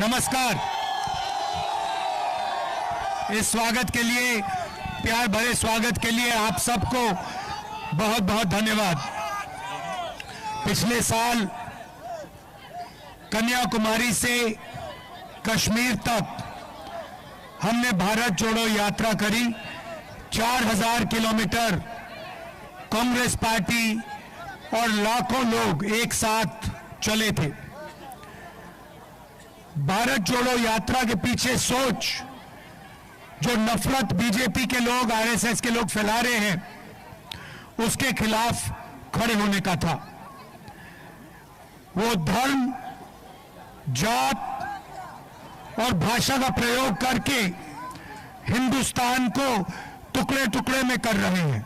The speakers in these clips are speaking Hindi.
नमस्कार। इस स्वागत के लिए, प्यार भरे स्वागत के लिए आप सबको बहुत बहुत धन्यवाद। पिछले साल कन्याकुमारी से कश्मीर तक हमने भारत जोड़ो यात्रा करी। 4000 किलोमीटर कांग्रेस पार्टी और लाखों लोग एक साथ चले थे। भारत जोड़ो यात्रा के पीछे सोच, जो नफरत बीजेपी के लोग, आरएसएस के लोग फैला रहे हैं, उसके खिलाफ खड़े होने का था। वो धर्म, जात और भाषा का प्रयोग करके हिंदुस्तान को टुकड़े टुकड़े में कर रहे हैं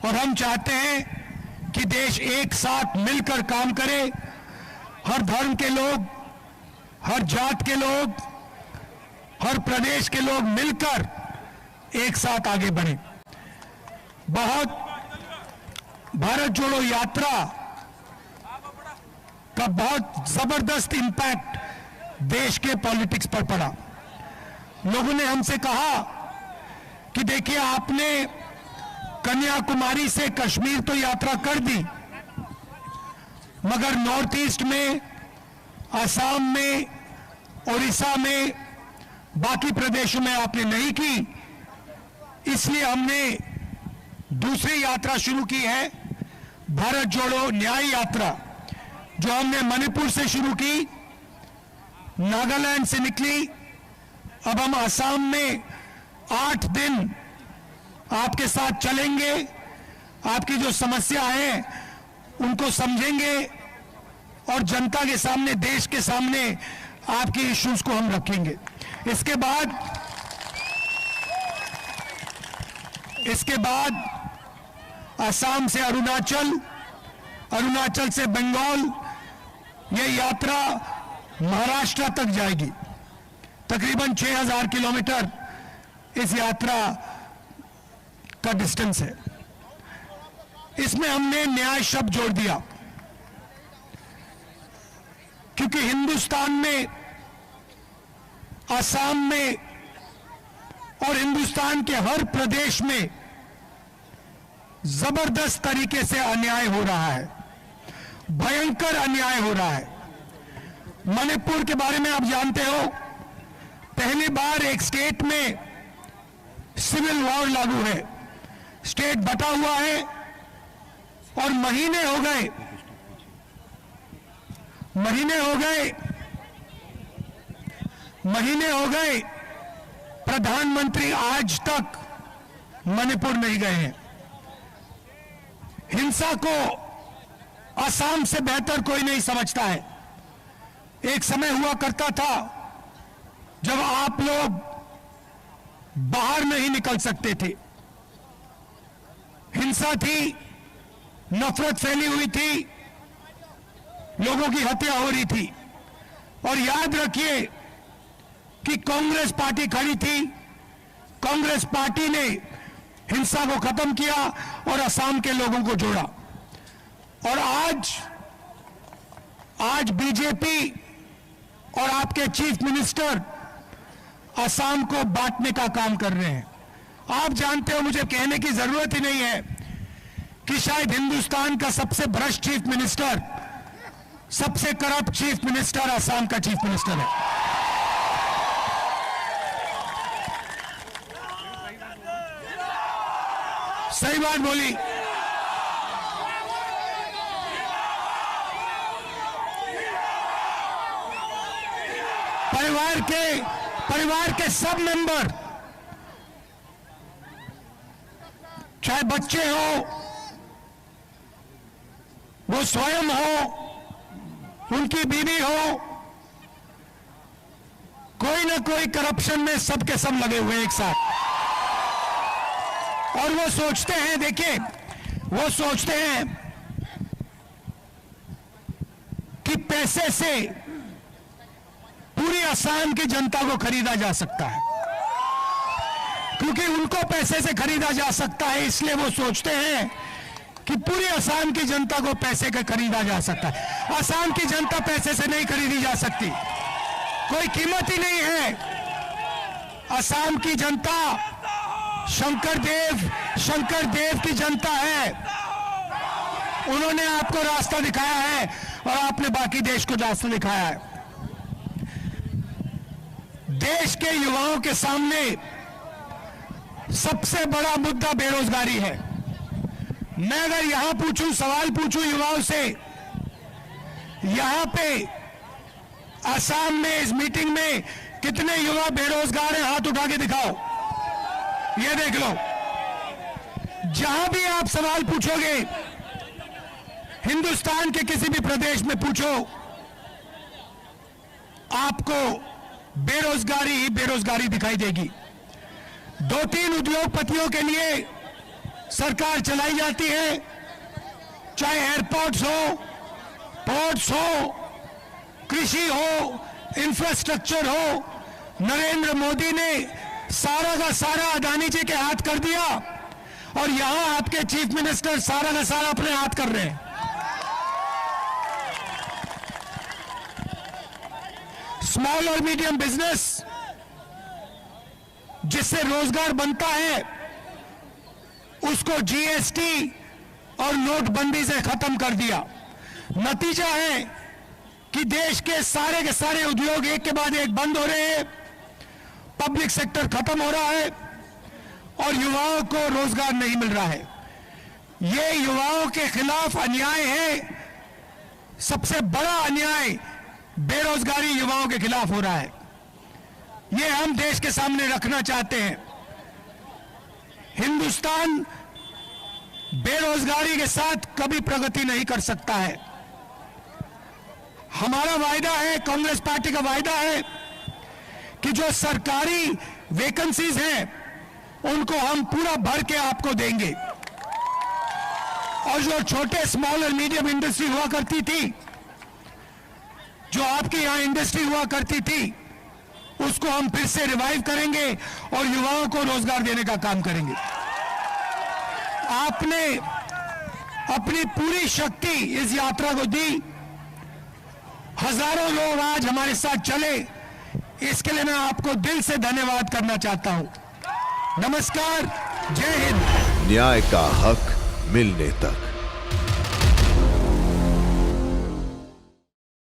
और हम चाहते हैं कि देश एक साथ मिलकर काम करे। हर धर्म के लोग, हर जात के लोग, हर प्रदेश के लोग मिलकर एक साथ आगे बढ़े। भारत जोड़ो यात्रा का बहुत जबरदस्त इंपैक्ट देश के पॉलिटिक्स पर पड़ा। लोगों ने हमसे कहा कि देखिए, आपने कन्याकुमारी से कश्मीर तो यात्रा कर दी, मगर नॉर्थ ईस्ट में, असम में, उड़ीसा में, बाकी प्रदेशों में आपने नहीं की। इसलिए हमने दूसरी यात्रा शुरू की है, भारत जोड़ो न्याय यात्रा, जो हमने मणिपुर से शुरू की, नागालैंड से निकली। अब हम असम में 8 दिन आपके साथ चलेंगे, आपकी जो समस्या है उनको समझेंगे और जनता के सामने, देश के सामने आपकी इश्यूज को हम रखेंगे। इसके बाद असम से अरुणाचल, अरुणाचल से बंगाल, ये यात्रा महाराष्ट्र तक जाएगी। तकरीबन 6000 किलोमीटर इस यात्रा का डिस्टेंस है। इसमें हमने न्याय शब्द जोड़ दिया, क्योंकि हिंदुस्तान में, असम में और हिंदुस्तान के हर प्रदेश में जबरदस्त तरीके से अन्याय हो रहा है, भयंकर अन्याय हो रहा है। मणिपुर के बारे में आप जानते हो, पहली बार एक स्टेट में सिविल वॉर लागू है, स्टेट बटा हुआ है और महीने हो गए प्रधानमंत्री आज तक मणिपुर नहीं गए हैं। हिंसा को असम से बेहतर कोई नहीं समझता है। एक समय हुआ करता था जब आप लोग बाहर नहीं निकल सकते थे, हिंसा थी, नफरत फैली हुई थी, लोगों की हत्या हो रही थी। और याद रखिए कि कांग्रेस पार्टी खड़ी थी, कांग्रेस पार्टी ने हिंसा को खत्म किया और असम के लोगों को जोड़ा। और आज बीजेपी और आपके चीफ मिनिस्टर असम को बांटने का काम कर रहे हैं। आप जानते हो, मुझे कहने की जरूरत ही नहीं है कि शायद हिंदुस्तान का सबसे भ्रष्ट चीफ मिनिस्टर, सबसे करप्ट चीफ मिनिस्टर असम का चीफ मिनिस्टर है। सही बात बोली। परिवार के सब मेंबर, चाहे बच्चे हो, वो स्वयं हो, उनकी बीवी हो, कोई ना कोई करप्शन में सबके सब लगे हुए एक साथ। और वो सोचते हैं, देखिए, वो सोचते हैं कि पैसे से पूरी असम की जनता को खरीदा जा सकता है, क्योंकि उनको पैसे से खरीदा जा सकता है, इसलिए वो सोचते हैं कि पूरी असम की जनता को पैसे का खरीदा जा सकता है। असम की जनता पैसे से नहीं खरीदी जा सकती। कोई कीमत ही नहीं है। असम की जनता शंकर देव की जनता है। उन्होंने आपको रास्ता दिखाया है और आपने बाकी देश को रास्ता दिखाया है। देश के युवाओं के सामने सबसे बड़ा मुद्दा बेरोजगारी है। मैं अगर यहां सवाल पूछूं युवाओं से, यहां पे असम में इस मीटिंग में कितने युवा बेरोजगार हैं? हाथ उठा के दिखाओ, ये देख लो। जहां भी आप सवाल पूछोगे, हिंदुस्तान के किसी भी प्रदेश में पूछो, आपको बेरोजगारी ही बेरोजगारी दिखाई देगी। 2-3 उद्योगपतियों के लिए सरकार चलाई जाती है, चाहे एयरपोर्ट्स हो, पोर्ट्स हो, कृषि हो, इंफ्रास्ट्रक्चर हो। नरेंद्र मोदी ने सारा का सारा अदानी जी के हाथ कर दिया और यहां आपके चीफ मिनिस्टर सारा का सारा अपने हाथ कर रहे हैं। स्मॉल और मीडियम बिजनेस जिससे रोजगार बनता है, उसको जीएसटी और नोटबंदी से खत्म कर दिया। नतीजा है कि देश के सारे उद्योग एक के बाद एक बंद हो रहे हैं, पब्लिक सेक्टर खत्म हो रहा है और युवाओं को रोजगार नहीं मिल रहा है। ये युवाओं के खिलाफ अन्याय है। सबसे बड़ा अन्याय बेरोजगारी युवाओं के खिलाफ हो रहा है। ये हम देश के सामने रखना चाहते हैं। हिंदुस्तान बेरोजगारी के साथ कभी प्रगति नहीं कर सकता है। हमारा वायदा है, कांग्रेस पार्टी का वायदा है कि जो सरकारी वैकेंसीज हैं उनको हम पूरा भर के आपको देंगे और जो छोटे स्मॉल और मीडियम इंडस्ट्री हुआ करती थी, जो आपके यहां इंडस्ट्री हुआ करती थी, उसको हम फिर से रिवाइव करेंगे और युवाओं को रोजगार देने का काम करेंगे। आपने अपनी पूरी शक्ति इस यात्रा को दी। हजारों लोग आज हमारे साथ चले, इसके लिए मैं आपको दिल से धन्यवाद करना चाहता हूं। नमस्कार, जय हिंद। न्याय का हक मिलने तक।